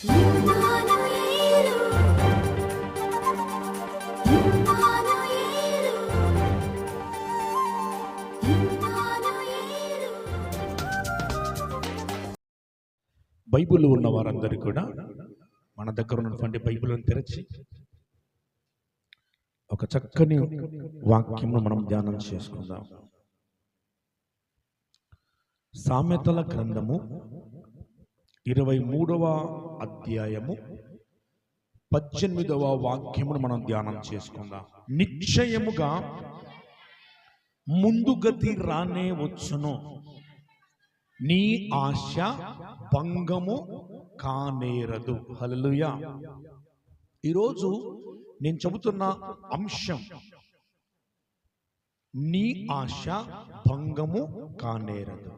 Bible ఉన్న వారందరూ కూడా మన దగ్గర ఉన్నటువంటి బైబిల్ని తెరచి ఒక చక్కని వాక్యమును మనం ధ్యానం చేసుకుందాం. సామెతల గ్రంథము 23వ అధ్యాయము 18వ వాక్యమును మనం ధ్యానం చేసుకుందాం. నిశ్చయముగా ముందుగతి రానే వచ్చును, నీ ఆశ భంగము కానేరదు. హల్లెలూయా. ఈరోజు నేను చెబుతున్న అంశం, నీ ఆశ భంగము కానేరదు.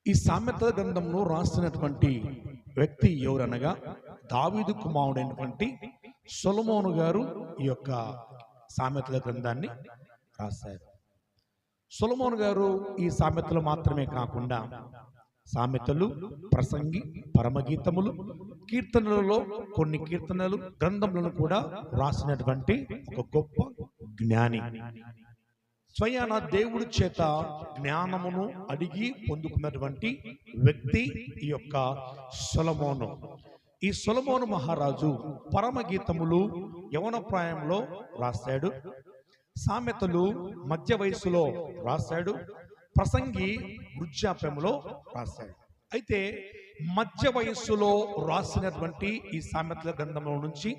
ఈ సామెతల గ్రంథంలో రాసినటువంటి వ్యక్తి ఎవరనగా దావీదు కుమారుడైనటువంటి సొలొమోను గారు ఈ యొక్క సామెతల గ్రంథాన్ని రాశారు. సొలొమోను గారు ఈ సామెతలు మాత్రమే కాకుండా సామెతలు, ప్రసంగి, పరమగీతములు, కీర్తనలలో కొన్ని కీర్తనలు గ్రంథములను కూడా రాసినటువంటి ఒక గొప్ప జ్ఞాని. స్వయాన దేవుడి చేత జ్ఞానమును అడిగి పొందుకున్నటువంటి వ్యక్తి ఈ యొక్క సొలొమోను. ఈ సొలొమోను మహారాజు పరమగీతములు యవన ప్రాయంలో రాశాడు, సామెతలు మధ్య వయసులో రాశాడు, ప్రసంగి వృద్ధాప్యంలో రాశాడు. అయితే మధ్య వయస్సులో రాసినటువంటి ఈ సామెతల గ్రంథంలో నుంచి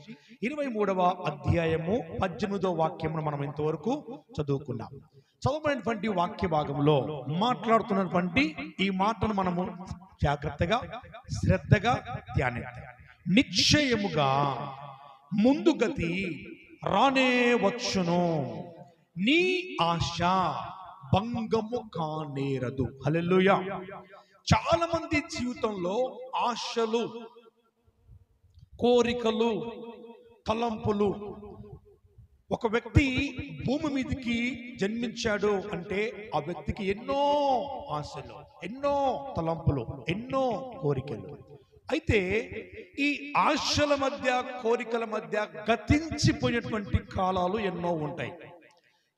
23వ అధ్యాయము 18వ వాక్యమును మనం ఇంతవరకు చదువుకున్నాం. చదువుకున్నటువంటి వాక్య భాగంలో మాట్లాడుతున్నటువంటి ఈ మాటను మనము జాగ్రత్తగా శ్రద్ధగా ధ్యానిద్దాం. నిశ్చయముగా ముందుగతి రానే వచ్చును, నీ ఆశ భంగము కానేరదు. హల్లెలూయా. చాలా మంది జీవితంలో ఆశలు, కోరికలు, తలంపులు. ఒక వ్యక్తి భూమి మీదకి జన్మించాడు అంటే ఆ వ్యక్తికి ఎన్నో ఆశలు, ఎన్నో తలంపులు, ఎన్నో కోరికలు. అయితే ఈ ఆశల మధ్య, కోరికల మధ్య గతించిపోయినటువంటి కాలాలు ఎన్నో ఉంటాయి.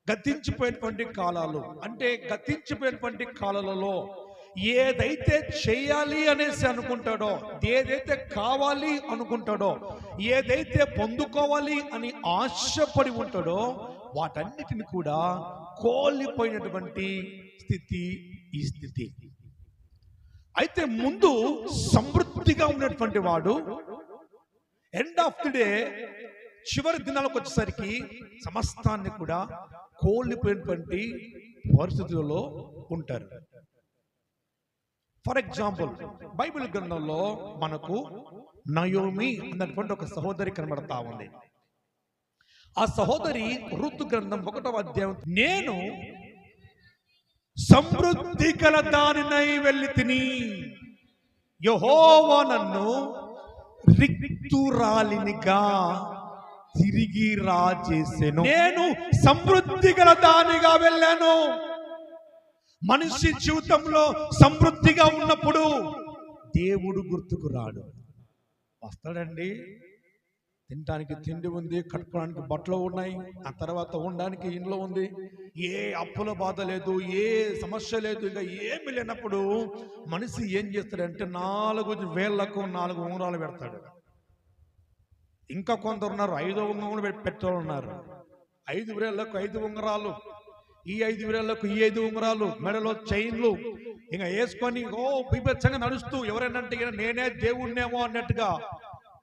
గతించిపోయినటువంటి కాలాలు అంటే గతించిపోయినటువంటి కాలాలలో ఏదైతే చేయాలి అనేసి అనుకుంటాడో, ఏదైతే కావాలి అనుకుంటాడో, ఏదైతే పొందుకోవాలి అని ఆశపడి ఉంటాడో వాటన్నిటిని కూడా కోల్పోయినటువంటి స్థితి ఈ స్థితి. అయితే ముందు సమృద్ధిగా ఉన్నటువంటి వాడు ఎండ్ ఆఫ్ ది డే, చివరి దినాలకు వచ్చేసరికి సమస్తాన్ని కూడా కోల్పోయినటువంటి పరిస్థితుల్లో ఉంటారు. ఫర్ ఎగ్జాంపుల్, బైబిల్ గ్రంథంలో మనకు నయోమి అన్నటువంటి ఒక సహోదరి కనబడతా ఉంది. ఆ సహోదరి ఋతు గ్రంథం 1వ అధ్యాయం, నేను సమృద్ధి గల దానినై వెళ్ళి తిని, యెహోవా నన్ను రిక్తురాలినిగా తిరిగి రాజేసెను. నేను సమృద్ధి గల దానిగా వెళ్ళాను. మనిషి జీవితంలో సమృద్ధిగా ఉన్నప్పుడు దేవుడు గుర్తుకు రాడు. వస్తాడండి, తినడానికి తిండి ఉంది, కట్టుకోవడానికి బట్టలు ఉన్నాయి, ఆ తర్వాత ఉండడానికి ఇంట్లో ఉంది, ఏ అప్పుల బాధ లేదు, ఏ సమస్య లేదు, ఇంకా ఏమి లేనప్పుడు మనిషి ఏం చేస్తాడంటే 4 వేళ్లకు 4 ఉంగరాలు పెడతాడు. ఇంకా కొందరు ఉన్నారు 5 ఉంగరాలు పెట్టేవాళ్ళు ఉన్నారు. 5 వేళ్లకు 5 ఉంగరాలు, ఈ 5 వేళ్లకు ఈ 5 ఉంగరాలు, మెడలో చైన్లు ఇంకా వేసుకొని బీభత్సంగా నడుస్తూ ఎవరైనా అంటే నేనే దేవుణ్ణేమో అన్నట్టుగా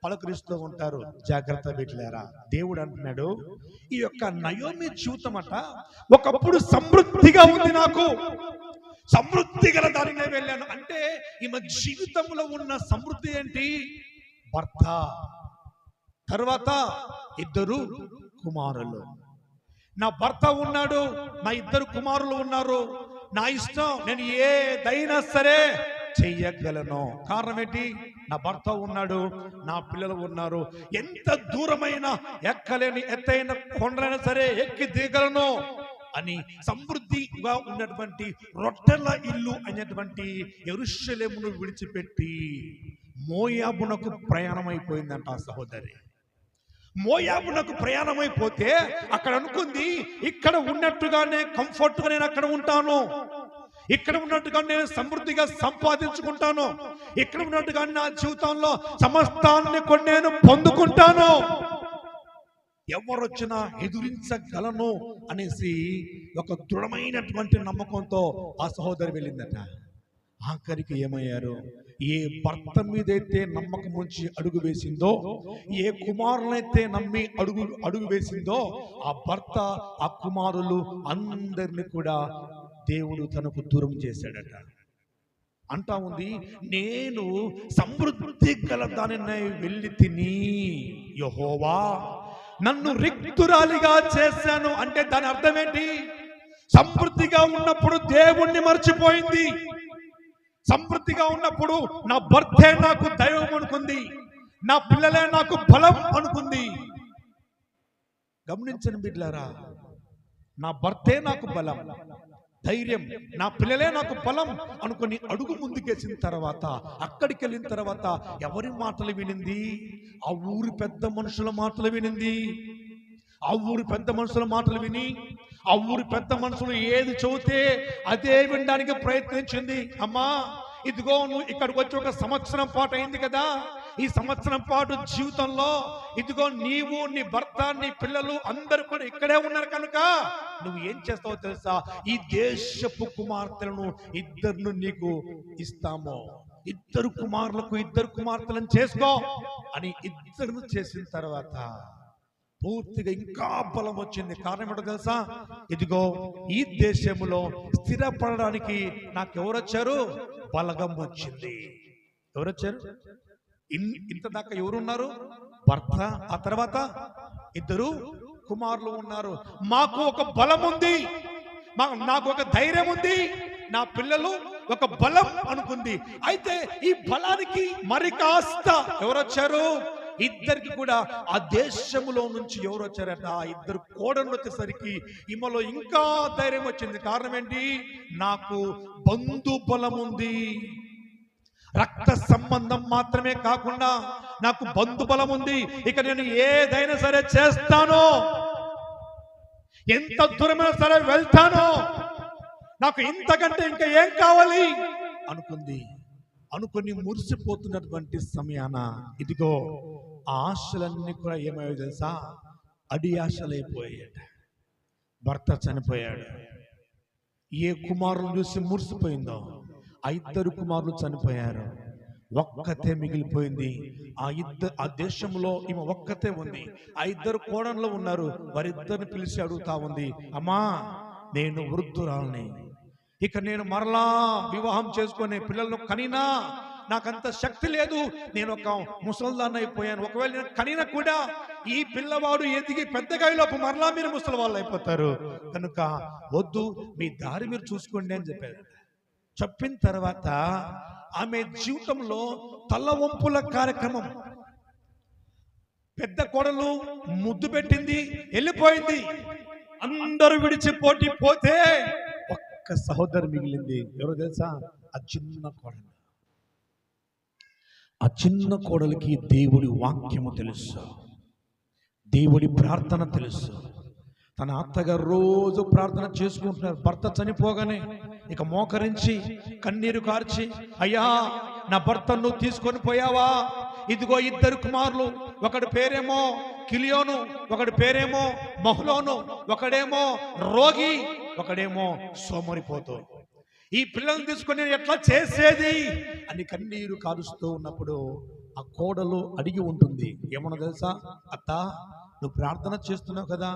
పలకరిస్తూ ఉంటారు. జాగ్రత్త బిడ్డలారా, దేవుడు అంటున్నాడు, ఈ యొక్క నయోమి జీవితం అట ఒకప్పుడు సమృద్ధిగా ఉంది, నాకు సమృద్ధి గల దానినే వెళ్ళాను. అంటే ఈమె జీవితంలో ఉన్న సమృద్ధి ఏంటి? భర్త, తర్వాత 2 కుమారులు. నా భర్త ఉన్నాడు, నా 2 కుమారులు ఉన్నారు, నా ఇష్టం, నేను ఏదైనా సరే చెయ్యగలను. కారణం ఏంటి? నా భర్త ఉన్నాడు, నా పిల్లలు ఉన్నారు. ఎంత దూరమైన ఎక్కలేని ఎత్తైన కొండలైనా సరే ఎక్కి దిగలను. అని సమృద్ధిగా ఉన్నటువంటి రొట్టెల ఇల్లు అనేటువంటి యెరూషలేమును విడిచిపెట్టి మోయాబునకు ప్రయాణమైపోయిందంట ఆ సహోదరి. మోయాబునకు ప్రయాణమైపోతే అక్కడ అనుకుంది, ఇక్కడ ఉన్నట్టుగానే కంఫర్ట్గా నేను అక్కడ ఉంటాను, ఇక్కడ ఉన్నట్టుగా నేను సమృద్ధిగా సంపాదించుకుంటాను, ఇక్కడ ఉన్నట్టుగా నా జీవితంలో సమస్తాన్ని కొన్ని నేను పొందుకుంటాను, ఎవరొచ్చినా ఎదురించగలను అనేసి ఒక దృఢమైనటువంటి నమ్మకంతో ఆ సహోదరి వెళ్ళిందట. ఆఖరికి ఏమయ్యారు? ఏ భర్త మీదైతే నమ్మకం ఉంచి అడుగు వేసిందో, ఏ కుమారులైతే నమ్మి అడుగు వేసిందో, ఆ భర్త ఆ కుమారులు అందరిని కూడా దేవుడు తనకు దూరం చేశాడట. అంటా ఉంది, నేను సమృద్ధి గల దానిని వెళ్ళి తిని యెహోవా నన్ను రిక్తురాలిగా చేశాను. అంటే దాని అర్థం ఏంటి? సమృద్ధిగా ఉన్నప్పుడు దేవుణ్ణి మర్చిపోయింది. సమృద్ధిగా ఉన్నప్పుడు నా భర్తే నాకు దైవం అనుకుంది, నా పిల్లలే నాకు బలం అనుకుంది. గమనించండి బిడ్డలారా, నా భర్తే నాకు బలం, ధైర్యం, నా పిల్లలే నాకు బలం అనుకుని అడుగు ముందుకేసిన తర్వాత, అక్కడికి వెళ్ళిన తర్వాత ఎవరి మాటలు వినింది? ఆ ఊరి పెద్ద మనుషుల మాటలు వినింది. ఆ ఊరి పెద్ద మనుషుల మాటలు విని, ఆ ఊరి పెద్ద మనుషులు ఏది చెబితే అదే వినడానికి ప్రయత్నించింది. అమ్మా, ఇదిగో నువ్వు ఇక్కడికి వచ్చి 1 సంవత్సరం పాటు అయింది కదా, ఈ సంవత్సరం పాటు జీవితంలో ఇదిగో నీవు, నీ భర్త, నీ పిల్లలు అందరూ కూడా ఇక్కడే ఉన్నారు కనుక నువ్వు ఏం చేస్తావో తెలుసా? ఈ దేశపు కుమార్తెలను ఇద్దరు నీకు ఇస్తాము, 2 కుమారులకు 2 కుమార్తెలను చేసుకో అని ఇద్దరు చేసిన తర్వాత పూర్తిగా ఇంకా బలం వచ్చింది. కారణం ఏంటో తెలుసా? ఇదిగో ఈ దేశంలో స్థిరపడడానికి నాకు ఎవరొచ్చారు? బలగం వచ్చింది. ఎవరొచ్చారు? ఇంత దాకా ఎవరున్నారు? భర్త, ఆ తర్వాత 2 కుమారులు ఉన్నారు. మాకు ఒక బలం ఉంది, నాకు ఒక ధైర్యం ఉంది, నా పిల్లలు ఒక బలం అనుకుంది. అయితే ఈ బలానికి మరి కాస్త ఎవరొచ్చారు? ఇద్దరికి కూడా ఆ దేశములో నుంచి ఎవరు వచ్చారట? ఆ 2 కోడళ్ళు వచ్చేసరికి ఈమెలో ఇంకా ధైర్యం వచ్చింది. కారణం ఏంటి? నాకు బంధు బలం ఉంది, రక్త సంబంధం మాత్రమే కాకుండా నాకు బంధు బలం ఉంది. ఇక నేను ఏదైనా సరే చేస్తాను, ఎంత దూరమైనా సరే వెళ్తాను, నాకు ఇంతకంటే ఇంకా ఏం కావాలి అనుకుంది. అనుకుని మురిసిపోతున్నటువంటి సమయాన ఇదిగో ఆశలన్నీ కూడా ఏమయ్యో తెలుసా? అడి ఆశలైపోయాడు. భర్త చనిపోయాడు. ఏ కుమారులు చూసి మురిసిపోయిందో ఆ 2 కుమారులు చనిపోయారు. ఒక్కతే మిగిలిపోయింది. ఆ దేశంలో ఈమె ఒక్కతే ఉంది. ఆ 2 కోడళ్ళు ఉన్నారు. వారిద్దరిని పిలిచి అడుగుతా ఉంది, అమ్మా, నేను వృద్ధురాల్ని, ఇక నేను మరలా వివాహం చేసుకునే పిల్లలను కనినా నాకంత శక్తి లేదు, నేను ఒక ముసల్దాన్ని అయిపోయాను. ఒకవేళ నేను కనినా కూడా ఈ పిల్లవాడు ఎదిగి పెద్దగా లోపు మరలా మీరు ముసలి వాళ్ళు అయిపోతారు, కనుక వద్దు, మీ దారి మీరు చూసుకోండి అని చెప్పారు. చెప్పిన తర్వాత ఆమె జీవితంలో తలవంపుల కార్యక్రమం. పెద్ద కోడలు ముద్దు పెట్టింది, వెళ్ళిపోయింది. అందరూ విడిచి పోతే ఒక్క సహోదరు మిగిలింది. ఎవరో తెలుసా? ఆ చిన్న కోడలు. ఆ చిన్న కోడలికి దేవుడి వాక్యము తెలుసు, దేవుడి ప్రార్థన తెలుసు. తన అత్తగారు రోజు ప్రార్థన చేసుకుంటున్నారు. భర్త చనిపోగానే ఇక మోకరించి కన్నీరు కార్చి, అయ్యా, నా భర్తను నువ్వు తీసుకొని పోయావా? ఇదిగో 2 కుమారులు, ఒకడి పేరేమో కిలియోను, ఒకడి పేరేమో మహ్లోను, ఒకడేమో రోగి, ఒకడేమో సోమరిపోతూ. ఈ పిల్లల్ని తీసుకొని ఎట్లా చేసేది అని కన్నీరు కారుస్తూ ఉన్నప్పుడు ఆ కోడలు అడిగి ఉంటుంది, ఏమన్నా తెలుసా? అత్త, నువ్వు ప్రార్థన చేస్తున్నావు కదా,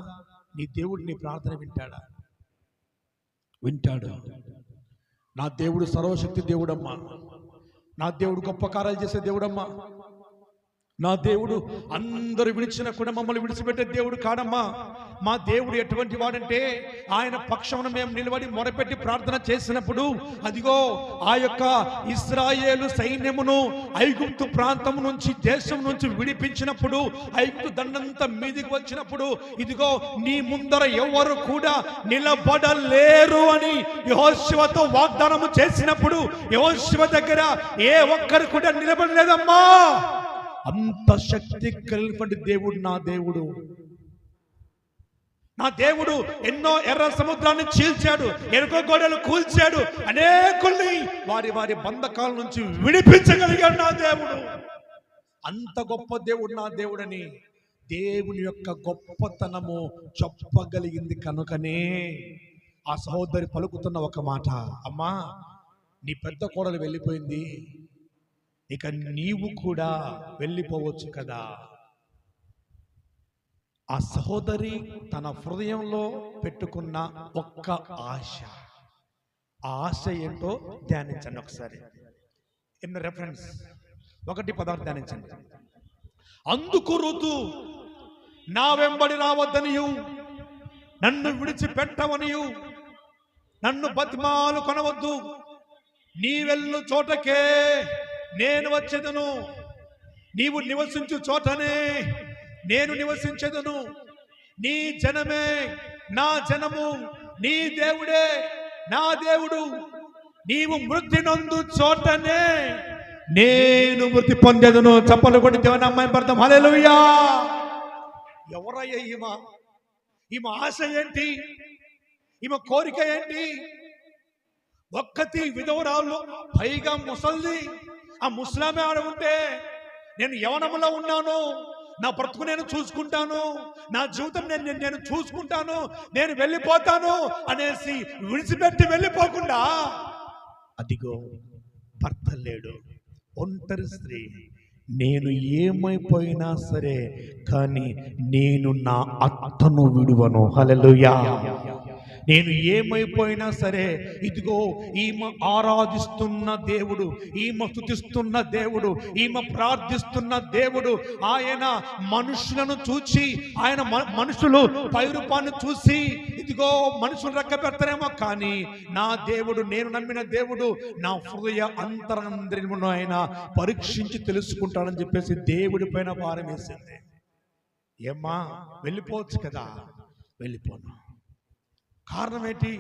నీ దేవుడు నీ ప్రార్థన వింటాడా? వింటాడు. నా దేవుడు సర్వశక్తి దేవుడమ్మా, నా దేవుడు గొప్ప కార్యాలు చేసే దేవుడమ్మా, నా దేవుడు అందరూ విడిచినా కూడా మమ్మల్ని విడిచిపెట్టే దేవుడు కాడమ్మా. మా దేవుడు ఎటువంటి వాడంటే ఆయన పక్షమున మేము నిలబడి మొరపెట్టి ప్రార్థన చేసినప్పుడు అదిగో ఆ యొక్క ఇశ్రాయేలు సైన్యమును ఐగుప్తు ప్రాంతం నుంచి దేశం నుంచి విడిపించినప్పుడు, ఐగుప్తు దండంతా మీదికి వచ్చినప్పుడు ఇదిగో నీ ముందర ఎవరు కూడా నిలబడలేరు అని యెహోషువతో వాగ్దానము చేసినప్పుడు యెహోషువ దగ్గర ఏ ఒక్కరు కూడా నిలబడలేదమ్మా. అంత శక్తి కలిగినటువంటి దేవుడు నా దేవుడు. నా దేవుడు ఎన్నో ఎర్ర సముద్రాన్ని చీల్చాడు, ఎరుకో గోడలు కూల్చాడు, అనేకుల్ని వారి వారి బంధకాల నుంచి విడిపించగలిగాడు నా దేవుడు. అంత గొప్ప దేవుడు నా దేవుడని దేవుని యొక్క గొప్పతనము చెప్పగలిగింది కనుకనే ఆ సహోదరి పలుకుతున్న ఒక మాట, అమ్మా నీ పెద్ద కోడలు వెళ్ళిపోయింది, ఇక నీవు కూడా వెళ్ళిపోవచ్చు కదా. ఆ సహోదరి తన హృదయంలో పెట్టుకున్న ఒక్క ఆశ, ఆ ఆశ ఏంటో ధ్యానించండి ఒకసారి. In reference 1:16 ధ్యానించండి. అందుకు ఋతు నా వెంబడి రావద్దనియు, నన్ను విడిచిపెట్టవనియు, నన్ను బతిమాలు కొనవద్దు, నీ వెళ్ళు చోటకే నేను వచ్చేదను, నీవు నివసించు చోటనే నేను నివసించేదను, నీ జనమే నా జనము, నీ దేవుడే నా దేవుడు, నీవు మృతి నొందు చోటనే నేను మృతి పొందేదను. చప్పలు కొట్టి దేవుని అమ్మాయి పడతాం. హల్లెలూయా. ఎవరయ్యా ఈమె ఆశ ఏంటి? ఈమె కోరిక ఏంటి? ఒక్కతి విధవరాలు, పైగా ముసల్ది. ఆ ముస్లామే ఆడ ఉంటే నేను యవనంలో ఉన్నాను, నా బ్రతుకు నేను చూసుకుంటాను, నా జీవితం నేను చూసుకుంటాను, నేను వెళ్ళిపోతాను అనేసి విడిచిపెట్టి వెళ్ళిపోకుండా అదిగో భర్త లేడు, ఒంటరి స్త్రీ, నేను ఏమైపోయినా సరే కానీ నేను నా అత్తను విడువను. హల్లెలూయా. నేను ఏమైపోయినా సరే ఇదిగో ఈమె ఆరాధిస్తున్న దేవుడు, ఈమె స్తుతిస్తున్న దేవుడు, ఈమె ప్రార్థిస్తున్న దేవుడు, ఆయన మనుషులను చూచి, ఆయన మనుషులు పైరూపాన్ని చూసి ఇదిగో మనుషులు రెక్క పెడతారేమో కానీ నా దేవుడు, నేను నమ్మిన దేవుడు నా హృదయ అంతరంద్రియమును ఆయన పరీక్షించి తెలుసుకుంటాడని చెప్పేసి దేవుడి పైన భారం వేసింది. ఏమ్మా వెళ్ళిపోవచ్చు కదా. వెళ్ళిపోను. కారణం ఏంటి?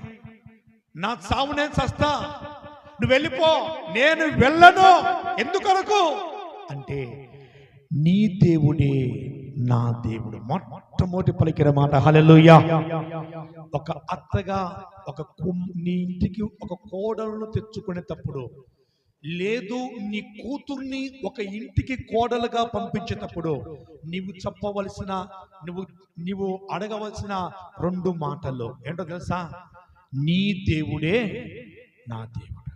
నా చావు నేను చస్తా, నువ్వు వెళ్ళిపో, నేను వెళ్ళను. ఎందుకొరకు అంటే నీ దేవుడే నా దేవుడు. మొట్టమొదటి పలికిన మాట హల్లెలూయా. ఒక అత్తగా నీ ఇంటికి ఒక కోడలను తెచ్చుకునేటప్పుడు, లేదు నీ కూతుర్ని ఒక ఇంటికి కోడలుగా పంపించేటప్పుడు నీవు చెప్పవలసిన, నీవు అడగవలసిన 2 మాటలు ఏంటో తెలుసా? నీ దేవుడే నా దేవుడు.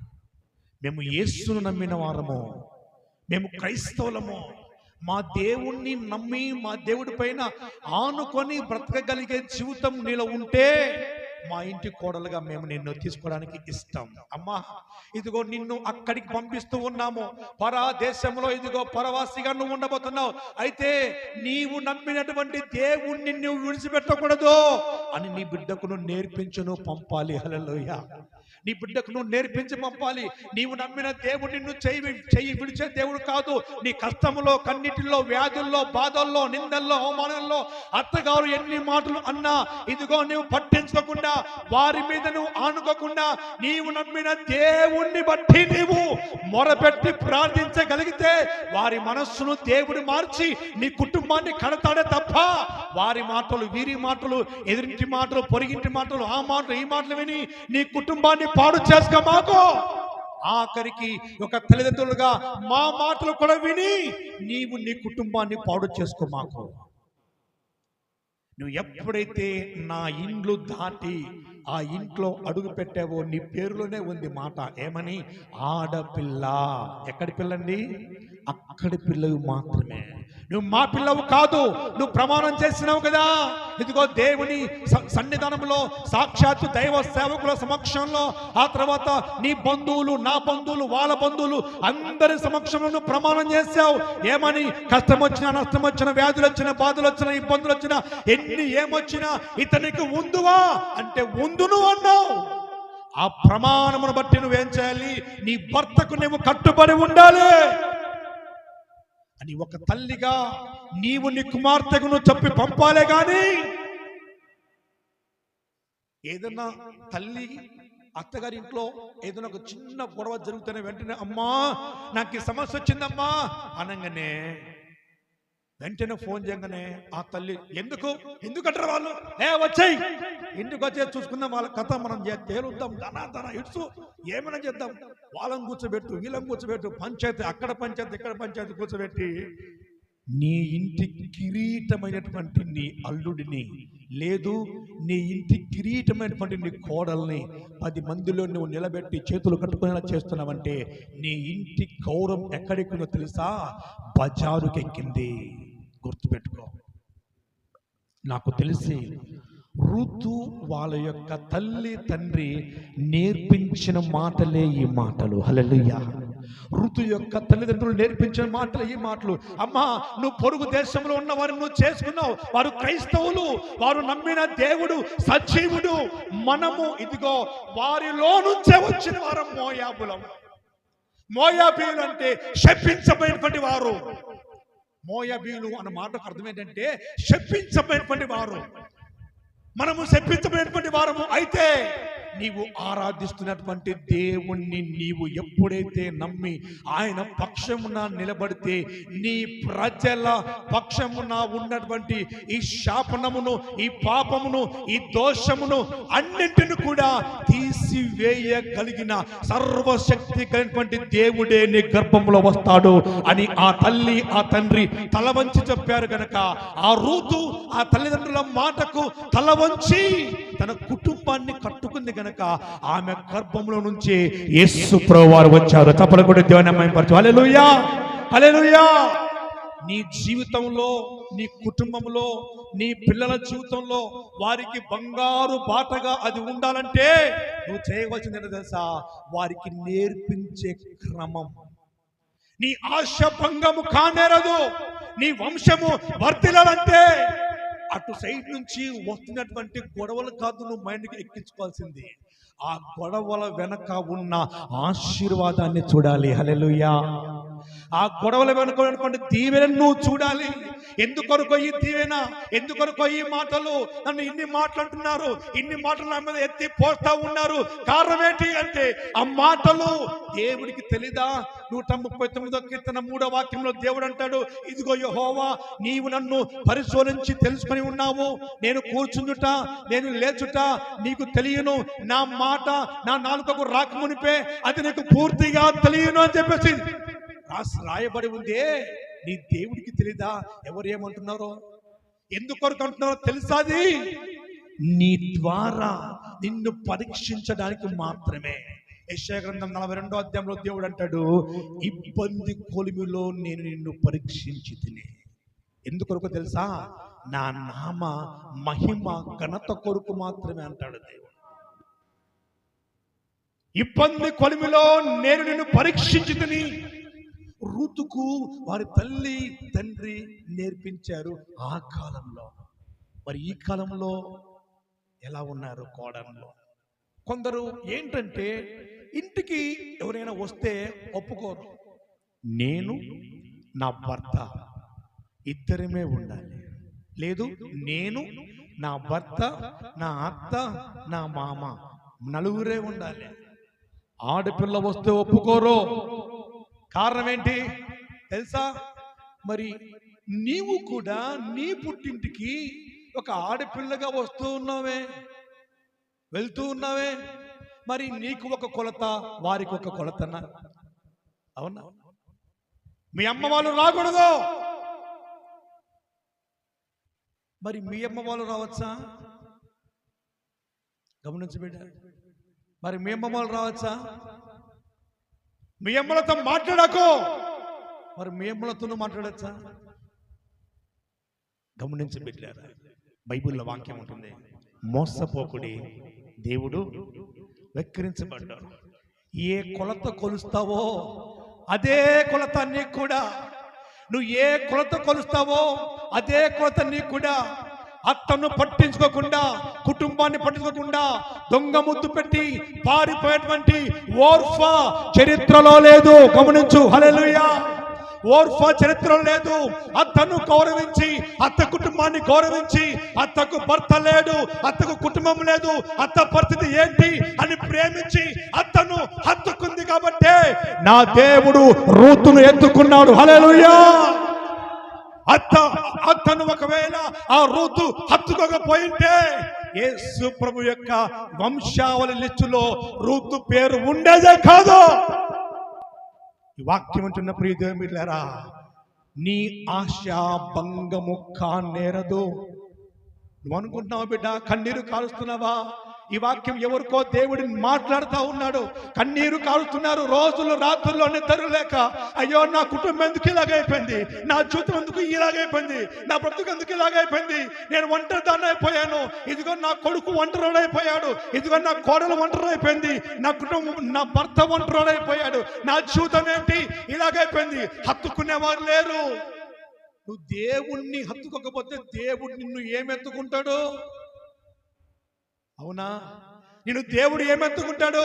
మేము యేసును నమ్మిన వారము, మేము క్రైస్తవులము, మా దేవుణ్ణి నమ్మి మా దేవుడి పైన ఆనుకొని బ్రతకగలిగే జీవితం నీలో ఉంటే మా ఇంటి కోడలుగా మేము నిన్ను తీసుకోవడానికి ఇష్టం. అమ్మా ఇదిగో నిన్ను అక్కడికి పంపిస్తూ ఉన్నాము, పరదేశంలో ఇదిగో పరవాసిగా నువ్వు ఉండబోతున్నావు. అయితే నీవు నమ్మినటువంటి దేవుణ్ణి నువ్వు విడిచిపెట్టకూడదు అని నీ బిడ్డకు నువ్వు నేర్పించును పంపాలి. హల్లెలూయా. నీ బిడ్డకు నువ్వు నేర్పించి పంపాలి. నీవు నమ్మిన దేవుడు నిన్ను చెయ్యి విడిచే దేవుడు కాదు. నీ కష్టములో, కన్నిటిలో, వ్యాధుల్లో, బాధల్లో, నిందల్లో, అవమానంలో అత్తగారు ఎన్ని మాటలు అన్నా ఇదిగో నువ్వు పట్టించుకోకుండా, వారి మీద నువ్వు ఆనుకోకుండా, నీవు నమ్మిన దేవుణ్ణి బట్టి నీవు మొరపెట్టి ప్రార్థించగలిగితే వారి మనస్సును దేవుడు మార్చి నీ కుటుంబాన్ని కడతాడే తప్ప వారి మాటలు, వీరి మాటలు, ఎదురింటి మాటలు, పొరిగింటి మాటలు, ఆ మాటలు, ఈ మాటలు విని నీ కుటుంబాన్ని పాడు చేసుకో మాకు. ఆఖరికి ఒక తల్లిదండ్రులుగా మా మాటలు కూడా విని నీవు నీ కుటుంబాన్ని పాడు చేసుకో మాకు. నువ్వు ఎప్పుడైతే నా ఇండ్లు దాటి ఆ ఇంట్లో అడుగు పెట్టావో నీ పేరులోనే ఉంది మాట, ఏమని? ఆడపిల్ల. ఎక్కడి పిల్లండి? అక్కడి పిల్లలు మాత్రమే. నువ్వు మా పిల్లవు కాదు, నువ్వు ప్రమాణం చేసినావు కదా. ఇదిగో దేవుని సన్నిధానంలో, సాక్షాత్తు దైవ సేవకుల సమక్షంలో, ఆ తర్వాత నీ బంధువులు, నా బంధువులు, వాళ్ళ బంధువులు అందరి సమక్షంలో నువ్వు ప్రమాణం చేశావు. ఏమని? కష్టం వచ్చినా, నష్టం వచ్చినా, వ్యాధులు వచ్చినా, బాధలు వచ్చినా, ఇబ్బందులు వచ్చినా, ఏమొచ్చినా ఇతనికి ఉందువా అంటే ఉందును అన్నావు. ఆ ప్రమాణమును బట్టి నువ్వేం చేయాలి? నీ భర్తకు నువ్వు కట్టుబడి ఉండాలి అని ఒక తల్లిగా నీవు నీ కుమార్తెకు నువ్వు చెప్పి పంపాలే గాని, ఏదన్నా తల్లి అత్తగారి ఇంట్లో ఏదైనా ఒక చిన్న గొడవ జరుగుతూనే వెంటనే అమ్మా నాకు ఈ సమస్య వచ్చిందమ్మా అనగానే వెంటనే ఫోన్ చేయగానే ఆ తల్లి ఎందుకంటారు వాళ్ళు, వచ్చాయి ఎందుకు వచ్చే చూసుకుందాం, వాళ్ళ కథ మనం తేలుద్దాం, ధన ఇడ్సు ఏమైనా చేద్దాం, వాళ్ళని కూర్చోబెట్టు, వీళ్ళని కూర్చోబెట్టు, పంచాయతీ అక్కడ పంచాయతీ ఇక్కడ పంచాయతీ కూర్చోబెట్టి నీ ఇంటి కిరీటమైనటువంటి నీ అల్లుడిని, లేదు నీ ఇంటి కిరీటమైనటువంటి నీ కోడల్ని 10 మందిలో నువ్వు నిలబెట్టి చేతులు కట్టుకునేలా చేస్తున్నావంటే నీ ఇంటి గౌరవం ఎక్కడికిందో తెలుసా? బజారుకెక్కింది. గుర్తుపెట్టుకో. నాకు తెలిసి రూతు వాళ్ళ యొక్క తల్లి తండ్రి నేర్పించిన మాటలే ఈ మాటలు. హల్లెలూయా. ఋతు యొక్క తల్లిదండ్రులు నేర్పించిన మాటలు ఈ మాటలు. అమ్మా నువ్వు పొరుగు దేశంలో ఉన్న వారిని నువ్వు చేసుకున్నావు, వారు క్రైస్తవులు, వారు నమ్మిన దేవుడు సజీవుడు. మనము ఇదిగో వారిలో నుంచే వచ్చిన వారం మోయాబులం. మోయాబీయులు అంటే శపించబడినటువంటి వారు. మోయాబీయులు అన్న మాటకు అర్థం ఏంటంటే శపించబడినటువంటి వారు. మనము శపించబడినటువంటి వారము. అయితే నీవు ఆరాధిస్తున్నటువంటి దేవుణ్ణి నీవు ఎప్పుడైతే నమ్మి ఆయన పక్షమున నిలబడితే నీ ప్రజల పక్షమున ఉన్నటువంటి ఈ శాపనమును, ఈ పాపమును, ఈ దోషమును అన్నింటిని కూడా తీసివేయగలిగిన సర్వశక్తి కలిగినటువంటి దేవుడే నీ గర్భంలో వస్తాడు అని ఆ తల్లి ఆ తండ్రి తల వంచి చెప్పారు గనక ఆ రూతు ఆ తల్లిదండ్రుల మాటకు తల వంచి తన కుటుంబాన్ని కట్టుకుంది గనక ఆమె గర్భంలో నుంచి యేసు ప్రభువారు వచ్చారు. తప్పలు కూడా దేవుని మహిమపరచు. హల్లెలూయా, హల్లెలూయా. నీ జీవితంలో, నీ కుటుంబంలో, నీ పిల్లల జీవితంలో వారికి బంగారు బాటగా అది ఉండాలంటే నువ్వు చేయవలసింది ఏంటో తెలుసా? వారికి నేర్పించే క్రమం. నీ ఆశ భంగము కానేరదు. నీ వంశము వర్ధిల్లాలంటే అటు సైడ్ నుంచి వస్తున్నటువంటి గొడవలు కాదు నువ్వు మైండ్కి ఎక్కించుకోవాల్సింది, ఆ గొడవల వెనక ఉన్న ఆశీర్వాదాన్ని చూడాలి. హల్లెలూయా. ఆ గొడవల వెనుక ఉన్నటువంటి దీవెనను నువ్వు చూడాలి. ఎందుకొరకో ఈ దీవెన, ఎందుకొరకో ఈ మాటలు, నన్ను ఇన్ని మాట్లాడుతున్నారు, ఇన్ని మాటలు నా మీద ఎత్తి పోస్తా ఉన్నారు. కారణం ఏంటి అంటే ఆ మాటలు దేవుడికి తెలీదా? 139వ కీర్తన 3వ వాక్యంలో దేవుడు అంటాడు, ఇదిగో యెహోవా నీవు నన్ను పరిశోధించి తెలుసుకొని ఉన్నావు. నేను కూర్చుందుట, నేను లేచుట నీకు తెలియను. నా మాట నా నాలుకకు రాకమునిపే అది నీకు పూర్తిగా తెలియను అని చెప్పేసి రాయబడి ఉందే. నీ దేవుడికి తెలీదా ఎవరు ఏమంటున్నారో, ఎందుకొరకు అంటున్నారో తెలుసాది? నీ ద్వారా నిన్ను పరీక్షించడానికి మాత్రమే. యెషయా గ్రంథం 42వ అధ్యాయంలో దేవుడు అంటాడు, ఇబ్బంది కొలిమిలో నేను నిన్ను పరీక్షించి తిని. ఎందుకొరకు తెలుసా? నా నామ మహిమ ఘనత కొరకు మాత్రమే అంటాడు దేవుడు. ఇబ్బంది కొలిమిలో నేను నిన్ను పరీక్షించి తిని. రూతుకు వారి తల్లి తండ్రి నేర్పించారు ఆ కాలంలో. మరి ఈ కాలంలో ఎలా ఉన్నారు కోడల్లో? కొందరు ఏంటంటే ఇంటికి ఎవరైనా వస్తే ఒప్పుకోరు. నేను నా భర్త ఇద్దరమే ఉండాలి, లేదు నేను నా భర్త నా అత్త నా మామ నలుగురే ఉండాలి. ఆడపిల్ల వస్తే ఒప్పుకోరు. కారణం ఏంటి తెలుసా? మరి నీవు కూడా నీ పుట్టింటికి ఒక ఆడపిల్లగా వస్తూ ఉన్నావే, వెళ్తూ ఉన్నావే. మరి నీకు ఒక కొలత, వారికి ఒక కొలతనా? అవునా? మీ అమ్మ వాళ్ళు రాకూడదు, మరి మీ అమ్మ వాళ్ళు రావచ్చా? గమనించబిడ్డ, మరి మీ అమ్మ వాళ్ళు రావచ్చా? మీ అమ్మలతో మాట్లాడకు, మరి మీ అమ్మలతో మాట్లాడచ్చా? గమనించి బిడ్డలారా, బైబిల్లో వాక్యం ఉంటుంది, మోసపోకుడి, దేవుడు వెక్కిరించబడ్డాడు. ఏ కొలత కొలుస్తావో అదే కొలత నీకు కూడా. నువ్వు ఏ కొలత కొలుస్తావో అదే కొలత నీకు కూడా. అత్తను పట్టించుకోకుండా, కుటుంబాన్ని పట్టించుకోకుండా దొంగ ముద్దు పెట్టి పారిపోయేటువంటి ఓర్ఫా చరిత్రలో లేదు. గమనించు, హల్లెలూయా. ఓర్ఫా చరిత్రలో లేదు. అత్తను గౌరవించి, అత్త కుటుంబాన్ని గౌరవించి, అత్తకు భర్త లేడు, అత్తకు కుటుంబం లేదు, అత్త పరిస్థితి ఏంటి అని ప్రేమించి అత్తను హత్తుకుంది కాబట్టే నా దేవుడు రూతును ఎత్తుకున్నాడు. హల్లెలూయా. అత్తను ఒకవేళ ఆ రూతు హత్తుకోకపోయింటే యేసు ప్రభు యొక్క వంశావళి లిస్టులో రూతు పేరు ఉండేదే కాదు. ఈ వాక్యం అంటున్న ప్రియ దేవుని బిడ్డలారా, నీ ఆశ భంగము కానేరదు. నువ్వు అనుకుంటున్నావా బిడ్డ, కన్నీరు కాలుస్తున్నావా? ఈ వాక్యం ఎవరికో దేవుడిని మాట్లాడుతూ ఉన్నాడు. కన్నీరు కాలుతున్నారు, రోజులు రాత్రుల్లో నిద్ర లేక, అయ్యో నా కుటుంబం ఎందుకు ఇలాగైపోయింది, నా జీవితం ఎందుకు ఇలాగైపోయింది, నా బ్రతుకు ఎందుకు ఇలాగైపోయింది, నేను ఒంటరిదాన్ని అయిపోయాను, ఇదిగో నా కొడుకు ఒంటరివాడైపోయాడు, ఇదిగో నా కోడలు ఒంటరైపోయింది, నా కుటుంబం, నా భర్త ఒంటరివాడైపోయాడు, నా జీవితం ఏంటి ఇలాగైపోయింది. హత్తుకునేవారు లేరు. నువ్వు దేవుణ్ణి హత్తుకోకపోతే దేవుడు నిన్ను ఏమెత్తుకుంటాడు? అవునా? నేను దేవుడు ఏమెత్తుకుంటాడు?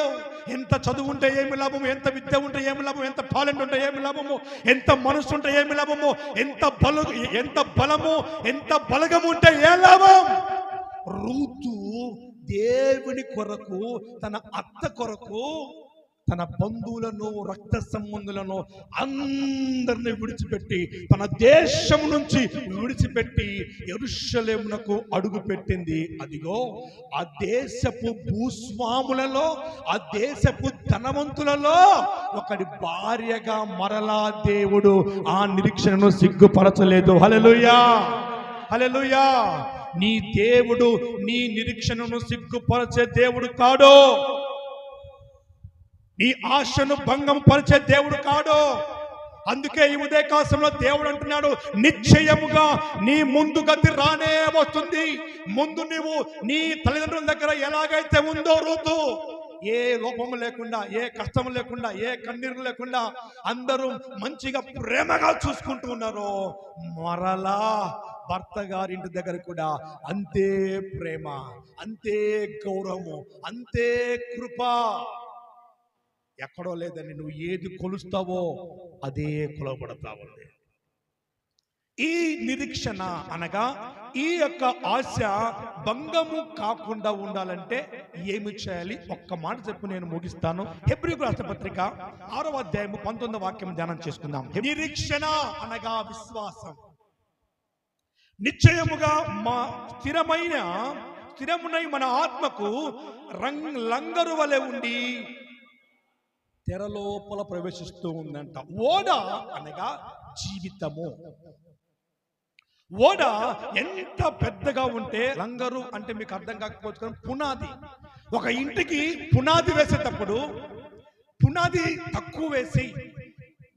ఎంత చదువు ఉంటే ఏమి లాభము, ఎంత విద్య ఉంటే ఏమి లాభము, ఎంత టాలెంట్ ఉంటే ఏమి లాభము, ఎంత మనసు ఉంటే ఏమి లాభము, ఎంత బలము, ఎంత బలగము ఉంటే ఏ లాభం? రూతు దేవుని కొరకు, తన అత్త కొరకు, తన బంధువులను, రక్త సంబంధులను అందరిని విడిచిపెట్టి, తన దేశం నుంచి విడిచిపెట్టి యెరూషలేమునకు అడుగు పెట్టింది. అదిగో ఆ దేశపు భూస్వాములలో, ఆ దేశపు ధనవంతులలో ఒకటి భార్యగా మరలా దేవుడు ఆ నిరీక్షణను సిగ్గుపరచలేదు. హల్లెలూయా, హల్లెలూయా. నీ దేవుడు నీ నిరీక్షణను సిగ్గుపరచే దేవుడు కాడు. నీ ఆశను భంగం పరిచే దేవుడు కాడు. అందుకే ఈ ఉదయకాలంలో దేవుడు అంటున్నాడు, నిశ్చయముగా నీ ముందు గతి రానే వస్తుంది. ముందు నీవు నీ తల్లిదండ్రుల దగ్గర ఎలాగైతే ఉందో రూతు, ఏ లోపము లేకుండా, ఏ కష్టం లేకుండా, ఏ కన్నీరు లేకుండా అందరూ మంచిగా ప్రేమగా చూసుకుంటూ ఉన్నారు, మరలా భర్త గారింటి దగ్గర కూడా అంతే ప్రేమ, అంతే గౌరవము, అంతే కృప. ఎక్కడో లేదని నువ్వు ఏది కొలుస్తావో అదే కొలవబడతావు. ఈ నిరీక్షణ అనగా ఈ యొక్క ఆశ భంగము కాకుండా ఉండాలంటే ఏమి చేయాలి? ఒక్క మాట చెప్పు, నేను ముగిస్తాను. హెబ్రీయులకు రాసిన పత్రిక 6వ అధ్యాయము 19వ వాక్యం ధ్యానం చేసుకుందాం. నిరీక్షణ అనగా విశ్వాసం. నిశ్చయముగా మా స్థిరమునై మన ఆత్మకు లంగరు వలె ఉండి తెర లోపల ప్రవేశిస్తూ ఉందంట. ఓడ అనగా జీవితము. ఓడ ఎంత పెద్దగా ఉంటే, లంగరు అంటే మీకు అర్థం కాకపోవచ్చు కానీ పునాది. ఒక ఇంటికి పునాది వేసేటప్పుడు పునాది తక్కువ వేసి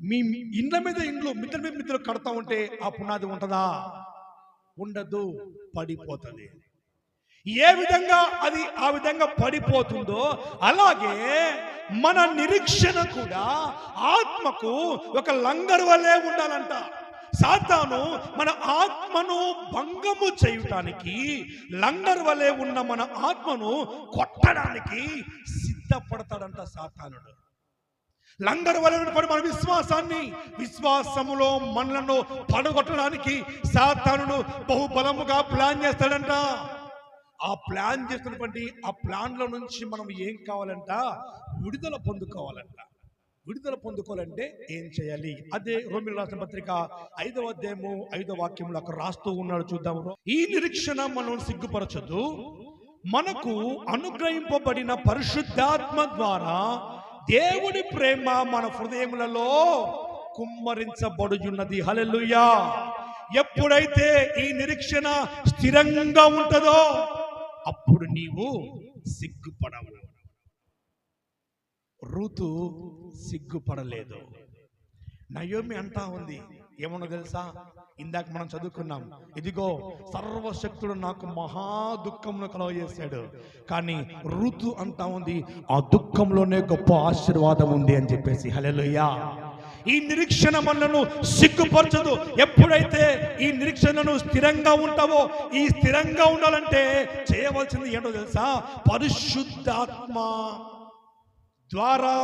మీ ఇండ్ల మీద ఇండ్లు, మిద్దెల మీద మిద్దెలు కడతా ఉంటే ఆ పునాది ఉంటుందా? ఉండదు, పడిపోతుంది. ఏ విధంగా అది ఆ విధంగా పడిపోతుందో అలాగే మన నిరీక్షణ కూడా ఆత్మకు ఒక లంగరు వలె ఉండాలంట. సాతాను మన ఆత్మను భంగము చేయుటానికి, లంగరు వలె ఉన్న మన ఆత్మను కొట్టడానికి సిద్ధపడతాడంట సాతానుడు. లంగరు వలె మన విశ్వాసములో మనలను పడగొట్టడానికి సాతానుడు బహుబలముగా ప్లాన్ చేస్తాడంట. ఆ ప్లాన్ చేస్తున్నటువంటి ఆ ప్లాన్ల నుంచి మనం ఏం కావాలంట? విడుదల పొందుకోవాలంట. విడుదల పొందుకోవాలంటే ఏం చేయాలి? అదే రోమీయులకు రాసిన పత్రిక 5వ అధ్యాయము 5వ వాక్యంలో అక్కడ రాస్తూ ఉన్నాడు, చూద్దాము. ఈ నిరీక్షణ మనం సిగ్గుపరచదు, మనకు అనుగ్రహింపబడిన పరిశుద్ధాత్మ ద్వారా దేవుని ప్రేమ మన హృదయములలో కుమ్మరించబడుచున్నది. హల్లెలూయా. ఎప్పుడైతే ఈ నిరీక్షణ స్థిరంగా ఉంటుందో అప్పుడు నీవు సిగ్గుపడవు. రూతు సిగ్గుపడలేదు. నయోమి అంటా ఉంది, ఏమన్నా తెలుసా? ఇందాక మనం చదువుకున్నాం, ఇదిగో సర్వశక్తుడు నాకు మహా దుఃఖంలో కలగజేశాడు, కానీ ఋతు అంటా ఉంది ఆ దుఃఖంలోనే గొప్ప ఆశీర్వాదం ఉంది అని చెప్పేసి. హల్లెలూయా. ఈ నిరీక్షణ మనలను సిగ్గుపరచదు. ఎప్పుడైతే ఈ నిరీక్షణను స్థిరంగా ఉంటావో, ఈ స్థిరంగా ఉండాలంటే చేయవలసింది ఏంటో తెలుసా? పరిశుద్ధాత్మ ద్వారా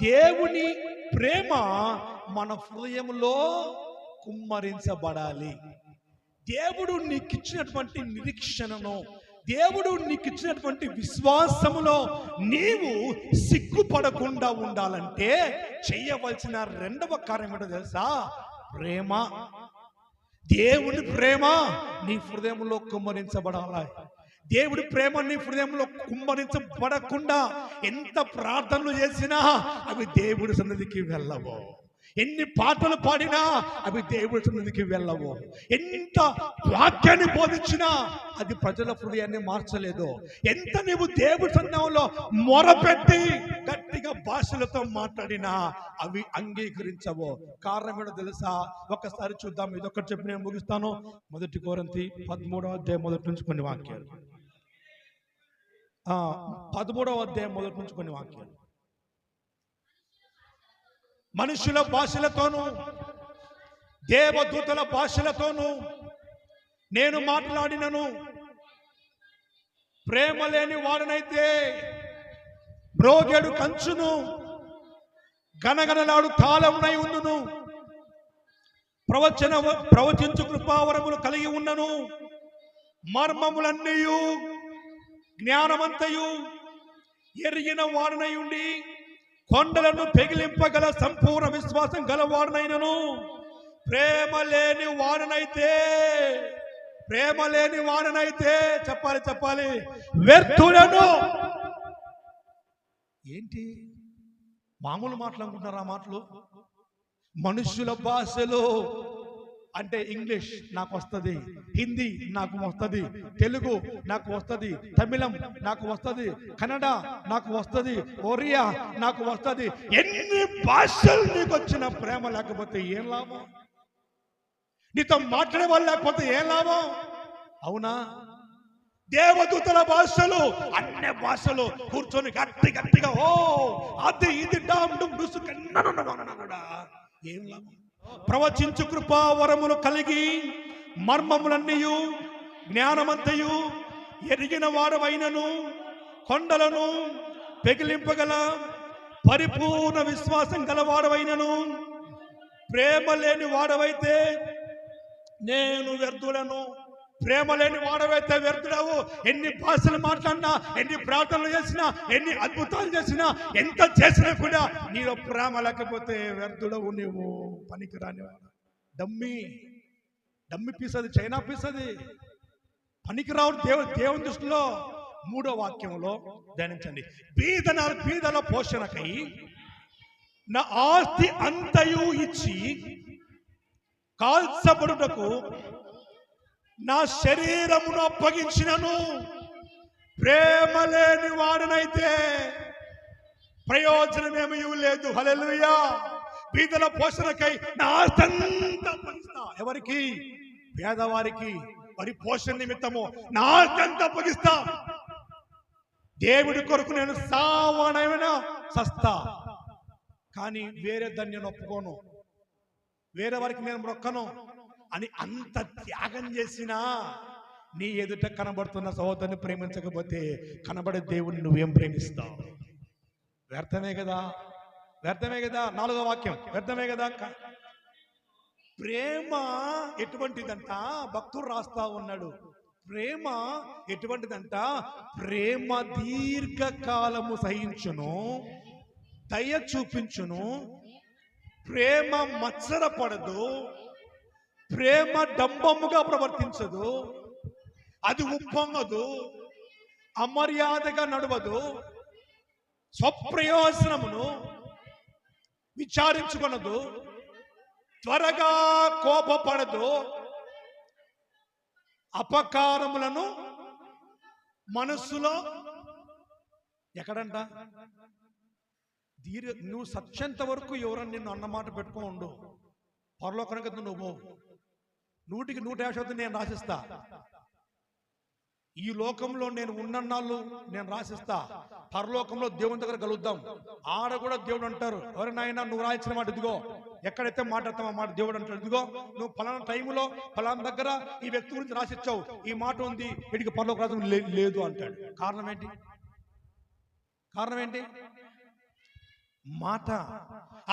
దేవుని ప్రేమ మన హృదయంలో కుమ్మరించబడాలి. దేవుడు నీకు ఇచ్చినటువంటి నిరీక్షణను, దేవుడు నీకు ఇచ్చినటువంటి విశ్వాసములో నీవు సిగ్గుపడకుండా ఉండాలంటే చేయవలసిన రెండవ కార్యం ఏంటో తెలుసా? ప్రేమ. దేవుని ప్రేమ నీ హృదయంలో కుమ్మరించబడాలి. దేవుడి ప్రేమ నీ హృదయంలో కుమ్మరించబడకుండా ఎంత ప్రార్థనలు చేసినా అవి దేవుడి సన్నిధికి వెళ్ళవు. ఎన్ని పాటలు పాడినా అవి దేవుడి సన్నిధికి వెళ్ళవు. ఎంత వాక్యాన్ని బోధించినా అది ప్రజల హృదయాన్ని మార్చలేదు. ఎంత నీవు దేవుడి సన్నిధిలో మొరపెట్టి గట్టిగా భాషలతో మాట్లాడినా అవి అంగీకరించవు. కారణం ఏంటో తెలుసా? ఒకసారి చూద్దాం. ఇదొక్కటి చెప్పి నేను ముగిస్తాను. 1 కొరింథీ 13వ అధ్యాయం మొదటి నుంచి కొన్ని వాక్యాలు. 13వ అధ్యాయం మొదటి నుంచి కొన్ని వాక్యాలు. మనుషుల భాషలతోనూ దేవదూతల భాషలతోనూ నేను మాట్లాడినను, ప్రేమ లేని వాడనైతే బ్రోగెడు కంచును గనగనలాడు తాళమునై ఉండును. ప్రవచించు కృపావరములు కలిగి ఉన్నను. మర్మములన్నీయు జ్ఞానమంతయు ఎరిగిన వాడనై ఉండి కొండలను పెగిలింపగల సంపూర్ణ విశ్వాసం గలవాడనైనను, ప్రేమ లేని వాడనైతే చెప్పాలి వ్యర్థులను. ఏంటి మామూలు మాటలు అనుకుంటున్నారా? మాటలు మనుషుల భాషలో అంటే ఇంగ్లీష్ నాకు వస్తుంది, హిందీ నాకు వస్తుంది, తెలుగు నాకు వస్తుంది, తమిళం నాకు వస్తుంది, కన్నడ నాకు వస్తుంది, ఒరియా నాకు వస్తుంది. ఎన్ని భాషలు నీకు వచ్చిన ప్రేమ లేకపోతే ఏం లాభం? నీతో మాట్లాడే వాళ్ళు లేకపోతే ఏం లాభం? అవునా? దేవదూతల భాషలు, అన్ని భాషలు కూర్చొని గట్టిగా ఓ అది ఇది డామ్ డుమ్ డుసు కూడా ఏం లాభం? ప్రవచించు కృపావరములు కలిగి మర్మములన్నీయు జ్ఞానమంతయు ఎరిగిన వాడవైనను, కొండలను పెగిలింపగల పరిపూర్ణ విశ్వాసం గలవాడవైనను, ప్రేమ లేని వాడవైతే నేను వ్యర్థులను. ప్రేమ లేని వాడవైతే వ్యర్థుడవు. ఎన్ని భాషలు మాట్లాడినా, ఎన్ని ప్రార్థనలు చేసినా, ఎన్ని అద్భుతాలు చేసినా, ఎంత చేసినా కూడా నీలో ప్రేమ లేకపోతే వ్యర్థుడవు. నీవు పనికిరానివాడు. డమ్మి పీసది, చైనా పీసది, పనికిరావు దేవుని దృష్టిలో. 3వ వాక్యంలో ధ్యానించండి. బీదల పోషణకై నా ఆస్తి అంతయు ఇచ్చి కాల్చబడుటకు నా శరీరమును అప్పగించినను, ప్రేమ లేని వాడనైతే ప్రయోజనమేమీ లేదు. హల్లెలూయా. బీదల పోషణకై నా ఆస్తంతా అప్పగిస్తా. ఎవరికి? పేదవారికి. వారి పోషణ నిమిత్తము నా ఆస్తంతా అప్పగిస్తా. దేవుడి కొరకు నేను సావనైనా సస్తా, కానీ వేరే దాన్ని నేను ఒప్పుకోను, వేరే వారికి నేను మొక్కను అని అంత త్యాగం చేసినా నీ ఎదుట కనబడుతున్న సహోదరుని ప్రేమించకపోతే కనబడే దేవుని నువ్వేం ప్రేమిస్తావు? వ్యర్థమే కదా. 4వ వాక్యం వ్యర్థమే కదా. ప్రేమ ఎటువంటిదంట? భక్తుడు రాస్తా ఉన్నాడు. ప్రేమ ఎటువంటిదంట? ప్రేమ దీర్ఘకాలము సహించును, దయ చూపించును, ప్రేమ మత్సరపడదు, ప్రేమ డంబముగా ప్రవర్తించదు, అది ఉప్పొంగదు, అమర్యాదగా నడవదు, స్వప్రయోజనమును విచారించుకొనదు, త్వరగా కోపపడదు, అపకారములను మనస్సులో ఎక్కడంట? నువ్వు సత్యంత వరకు ఎవరన్నా నిన్ను అన్నమాట పెట్టుకో ఉండు, పరలోకానికి నువ్వు 100% నేను రాసిస్తా. ఈ లోకంలో నేను ఉన్నన్నాళ్ళు నేను రాసిస్తా. పరలోకంలో దేవుని దగ్గర కలుద్దాం. ఆడ కూడా దేవుడు అంటారు, ఎవరినైనా నువ్వు రాయించిన మాట ఇదిగో, ఎక్కడైతే మాట్లాడతావు ఆ మాట దేవుడు అంటాడు, ఇదిగో నువ్వు ఫలానా టైంలో ఫలానా దగ్గర ఈ వ్యక్తి గురించి రాసిచ్చావు, ఈ మాట ఉంది, వీడికి పరలోక రాజ్యం లేదు అంటాడు. కారణం ఏంటి? కారణం ఏంటి? మాట.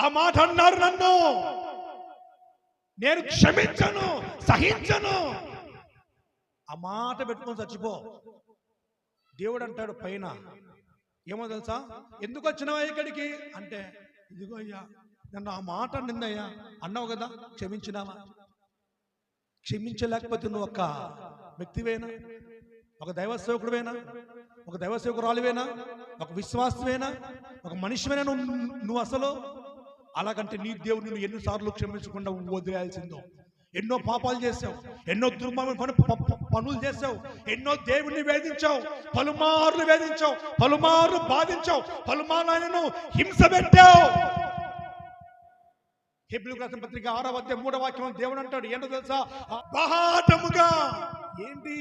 ఆ మాట అన్నారు నన్ను, నేను క్షమించను, సహించను. ఆ మాట పెట్టుకొని చచ్చిపో. దేవుడు అంటాడు పైన, ఏమో తెలుసా, ఎందుకు వచ్చినావా ఇక్కడికి అంటే, ఇదిగో అయ్యా నన్ను ఆ మాట నిందయ్యా అన్నావు కదా, క్షమించినావా? క్షమించలేకపోతే నువ్వు ఒక వ్యక్తివేనా, ఒక దైవ సేవకుడువేనా, ఒక దైవ సేవకురాలివేనా, ఒక విశ్వాసవేనా, ఒక మనిషివేనా నువ్వు అసలు? అలాగంటే నీ దేవుడు నువ్వు ఎన్నిసార్లు క్షమించకుండా వదిలేయాల్సిందో. ఎన్నో పాపాలు చేసావు, ఎన్నో దుర్మార్గమైన పనులు చేసావు, ఎన్నో దేవుణ్ణి వేధించావు, పలుమార్లు వేధించావు, పలుమార్లు బాధించావు, పలుమార్లు ఆయనను హింస పెట్టావు. హెబ్రీ రాసిన పత్రిక 6వ అధ్యాయం 3వ వాక్యం దేవుడు అంటాడు, ఏంటో తెలుసా, బాహాటముగా. ఏంటి?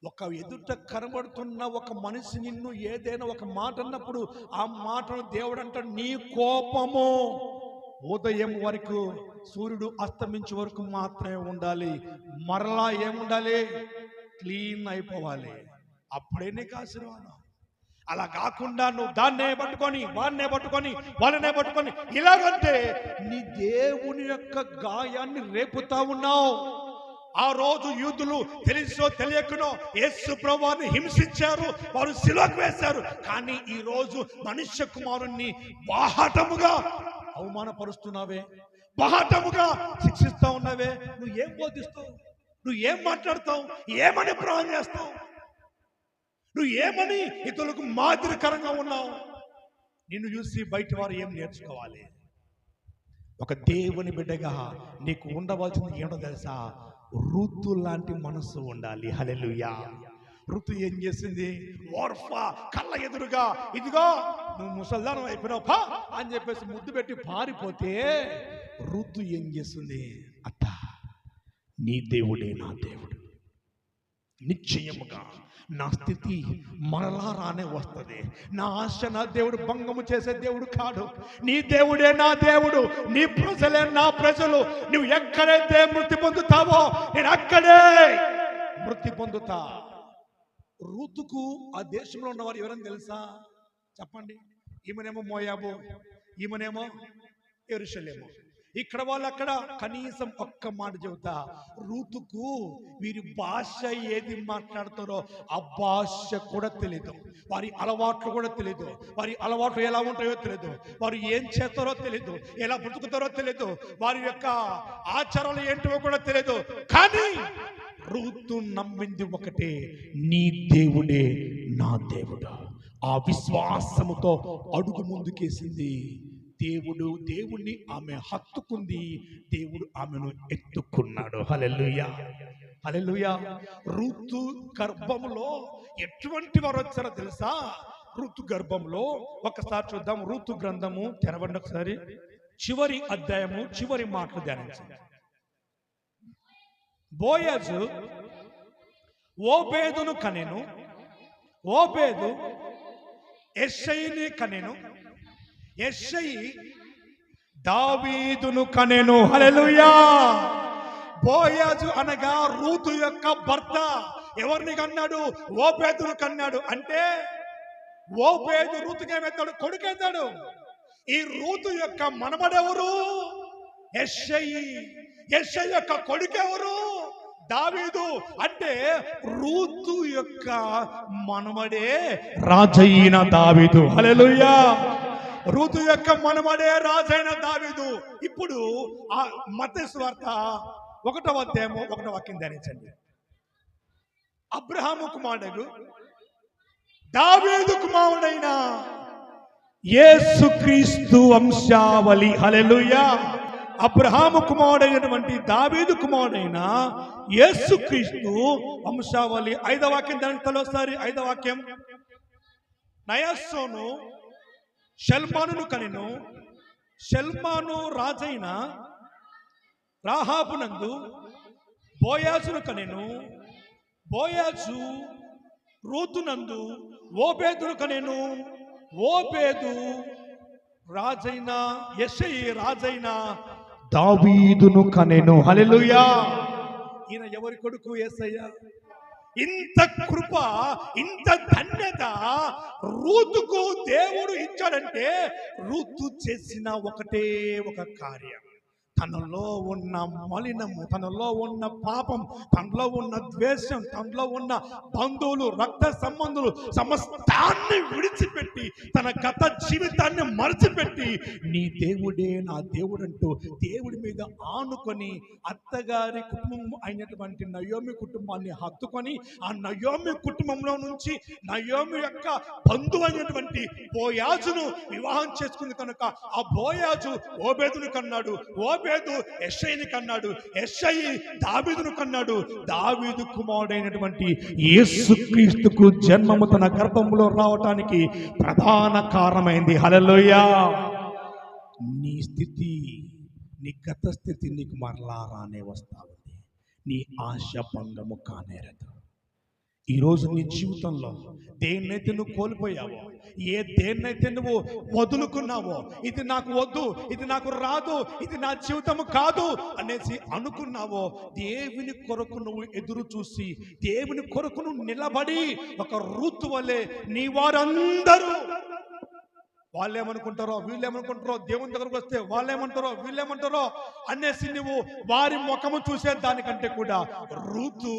ఒక ఎదుట కనబడుతున్న ఒక మనిషి నిన్ను ఏదైనా ఒక మాట అన్నప్పుడు ఆ మాటను దేవుడు అంటాడు, నీ కోపము ఉదయం వరకు సూర్యుడు అస్తమించే వరకు మాత్రమే ఉండాలి. మరలా ఏముండాలి? క్లీన్ అయిపోవాలి. అప్పుడే నీకు ఆశీర్వాదం. అలా కాకుండా నువ్వు దాన్నే పట్టుకొని వాన్నే పట్టుకొని వాళ్ళనే పట్టుకొని ఇలాగంటే నీ దేవుని యొక్క గాయాన్ని రేపుతా ఉన్నావు. ఆ రోజు యూదులు తెలుసో తెలియకనో యేసు ప్రభువుని హింసించారు, వారు శిలువకు వేశారు. కానీ ఈ రోజు మనుష్య కుమారుణ్ణి బాహాటముగా అవమానపరుస్తున్నావే, బాహాటముగా శిక్షిస్తా ఉన్నావే. నువ్వు ఏం బోధిస్తావు? నువ్వు ఏం మాట్లాడతావు? ఏమని ప్రాణం చేస్తావు? నువ్వు ఏమని ఇతరులకు మాదిరికరంగా ఉన్నావు? నిన్ను చూసి బయట వారు ఏం నేర్చుకోవాలి? ఒక దేవుని బిడ్డగా నీకు ఉండవలసింది ఏంటో తెలుసా? ఋతు లాంటి మనసు ఉండాలి. హల్లెలూయా. ఋతు ఏం చేసింది? ఓర్ఫా కళ్ళ ఎదురుగా, ఇదిగో నువ్వు ముసల్దానం అయిపోయినావు అని చెప్పేసి ముద్దు పెట్టి పారిపోతే, ఋతు ఏం చేస్తుంది? అత్త, నీ దేవుడే నా దేవుడు, నిశ్చయముగా నా స్థితి మరలా రానే వస్తుంది. నా ఆశ నా దేవుడు భంగము చేసే దేవుడు కాడు. నీ దేవుడే నా దేవుడు, నీ ప్రజలే నా ప్రజలు. నువ్వు ఎక్కడైతే మృతి పొందుతావో నేను అక్కడే మృతి పొందుతా. ఋతుకు ఆ దేశంలో ఉన్నవారు ఎవరని తెలుసా? చెప్పండి. ఈమెనేమో మోయాబు, ఈమెనేమో యెరూషలేము. ఇక్కడ వాళ్ళు అక్కడ కనీసం ఒక్క మాట చెబుతా, ఋతుకు వీరి భాష ఏది మాట్లాడతారో ఆ భాష కూడా తెలీదు, వారి అలవాట్లు కూడా తెలీదు, వారి అలవాట్లు ఎలా ఉంటాయో తెలీదు, వారు ఏం చేస్తారో తెలీదు, ఎలా బ్రతుకుతారో తెలీదు, వారి యొక్క ఆచారాలు ఏంటో కూడా తెలీదు. కానీ ఋతు నమ్మింది ఒకటే, నీ దేవుడే నా దేవుడు. ఆ విశ్వాసముతో అడుగు ముందుకేసింది. దేవుణ్ణి ఆమె హత్తుకుంది, దేవుడు ఆమెను ఎత్తుకున్నాడు. హల్లెలూయా, హల్లెలూయా. ఋతు గర్భంలో ఎటువంటి వారు వచ్చారో తెలుసా? ఋతు గర్భంలో ఒకసారి చూద్దాం. ఋతు గ్రంథము తెరవండి ఒకసారి. చివరి అధ్యాయము చివరి మాటలు ధ్యానించండి. బోయజు ఓబేదును కనెను, ఓబేదు యెష్షయిని కనెను, యెష్షయి దావీదును కనెను. హల్లెలూయా. బోయజు అనగా రూతు యొక్క భర్త. ఎవరిని కన్నాడు? ఓబేదును కన్నాడు. అంటే ఓబేదు రూతుకి ఏమవుతాడు? కొడుకెత్తాడు. ఈ రూతు యొక్క మనమడెవరు? యెష్షయి. యెష్షయి యొక్క కొడుకెవరు? దావీదు. అంటే రూతు యొక్క మనమడే రాజైన దావీదు. హల్లెలూయా. రూతు యొక్క మనమడే రాజైన దావీదు. ఇప్పుడు ఆ మత్తయి సువార్త 1వ అధ్యాయము 1వ వాక్యం ధ్యానించండి. అబ్రహాము కుమారుడు దావీదు కుమారుడైన యేసుక్రీస్తు వంశావళి. హల్లెలూయా. అబ్రహాము కుమారుడైనటువంటి దావీదు కుమారుడైన యేసుక్రీస్తు వంశావళి. 5వ వాక్యం దానితో ఒకసారి. 5వ వాక్యం. నయస్సోను షల్మానును కనెను. షల్మాను రాహాబునందు బోయాజును కనెను. బోయాజు రూతునందు ఓబేదును కనెను. ఓబేదు రాజైన యెషయి రాజైన దావీదును కనెను. హల్లెలూయా. ఈయన ఎవరి కొడుకు? యేసయ్య. ఇంత కృప, ఇంత ధన్యత రూతుకు దేవుడు ఇచ్చాడంటే రూతు చేసిన ఒకటే ఒక కార్యం. తనలో ఉన్న మలినము, తనలో ఉన్న పాపం, తనలో ఉన్న ద్వేషం, తనలో ఉన్న బంధువులు, రక్త సంబంధులు సమస్తాన్ని విడిచిపెట్టి, తన గత జీవితాన్ని మరచిపెట్టి, నీ దేవుడే నా దేవుడు అంటూ దేవుడి మీద ఆనుకొని అత్తగారి కుటుంబం అయినటువంటి నయోమి కుటుంబాన్ని హత్తుకొని, ఆ నయోమి కుటుంబంలో నుంచి నయోమి యొక్క బంధువు అయినటువంటి బోయాజును వివాహం చేసుకుంది కనుక ఆ బోయాజు ఓబేదును కన్నాడు. ఓబేదు యెషయిని కన్నాడు. యెషయి దావీదును కన్నాడు. దావీదు కుమారుడైనటువంటి యేసుక్రీస్తుకు జన్మము తన గర్భంలో రావటానికి ప్రధాన కారణమైంది. హల్లెలూయా. నీ స్థితి, నీ గత స్థితి నీకు మరలా రానే వస్తా ఉంది. నీ ఆశ భంగము కానేరదు. ఈరోజు నీ జీవితంలో దేన్నైతే నువ్వు కోల్పోయావో, దేన్నైతే నువ్వు వదులుకున్నావో, ఇది నాకు వద్దు, ఇది నాకు రాదు, ఇది నా జీవితం కాదు అనేసి అనుకున్నావో, దేవుని కొరకు నువ్వు ఎదురు చూసి, దేవుని కొరకు నువ్వు నిలబడి ఒక రూతు వలె నీ వారందరూ వాళ్ళేమనుకుంటారో వీళ్ళేమనుకుంటారో, దేవుని దగ్గరకు వస్తే వాళ్ళేమంటారో వీళ్ళేమంటారో అనేసి నువ్వు వారి ముఖము చూసే దానికంటే కూడా రూతు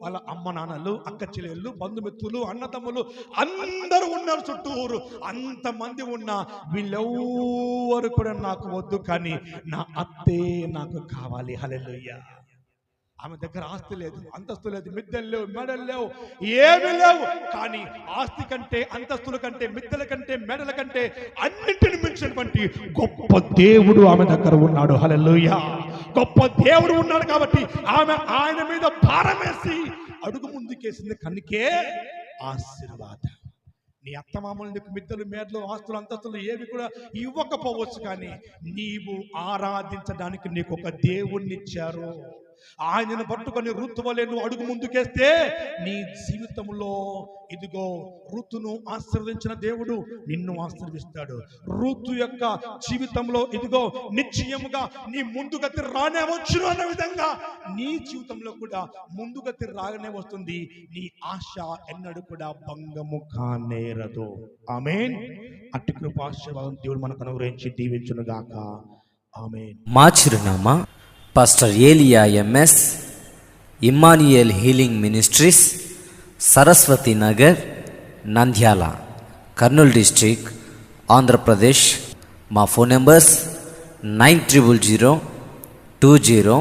వాళ్ళ అమ్మ నాన్నలు, అక్క చెల్లెళ్ళు, బంధుమిత్రులు, అన్నదమ్ములు అందరూ ఉన్నారు చుట్టూరు. అంతమంది ఉన్నా వీళ్ళెవ్వరు కూడా నాకు వద్దు, కానీ నా అత్తే నాకు కావాలి. హల్లెలూయా. ఆమె దగ్గర ఆస్తి లేదు, అంతస్తు లేదు, మిద్దెలు లేవు, మెడలు లేవు, ఏమీ లేవు. కానీ ఆస్తి కంటే, అంతస్తుల కంటే, మిద్దెల కంటే, మెడల కంటే అన్నింటిని మించినటువంటి గొప్ప దేవుడు ఆమె దగ్గర ఉన్నాడు. హల్లెలూయా. గొప్ప దేవుడు ఉన్నాడు కాబట్టి ఆమె ఆయన మీద భారమేసి అడుగు ముందుకేసింది. కనుకే ఆశీర్వాదం. నీ అత్తమామలు నీకు మిద్దెలు, మేడలు, ఆస్తులు, అంతస్తులు ఏవి కూడా ఇవ్వకపోవచ్చు, కానీ నీవు ఆరాధించడానికి నీకు ఒక దేవుణ్ణి ఇచ్చారు. ఆయనను పట్టుకొని రూతు వలె నువ్వు అడుగు ముందుకేస్తే నీ జీవితంలో ఇదిగో రూతును ఆశీర్వదించిన దేవుడు నిన్ను ఆశీర్వదిస్తాడు. రూతు యొక్క జీవితంలో ఇదిగో నిశ్చయముగా నీ ముందుగతి రానే వచ్చును అన్న విధంగా నీ జీవితంలో కూడా ముందుగతి రాగానే వస్తుంది. నీ ఆశ ఎన్నడూ కూడా భంగము కానేరదు. ఆమేన్. అట్టి కృప ఆశీర్వాదం దేవుడు మనకు అనుగ్రహించి దీవించును గాక. ఆమేన్. మా చిరునామా పాస్టర్ ఏలియా MS, Emmanuel healing ministries, Saraswati Nagar, Nandyal, Kurnool district, Andhra Pradesh. మా ఫోన్ నెంబర్స్ 900020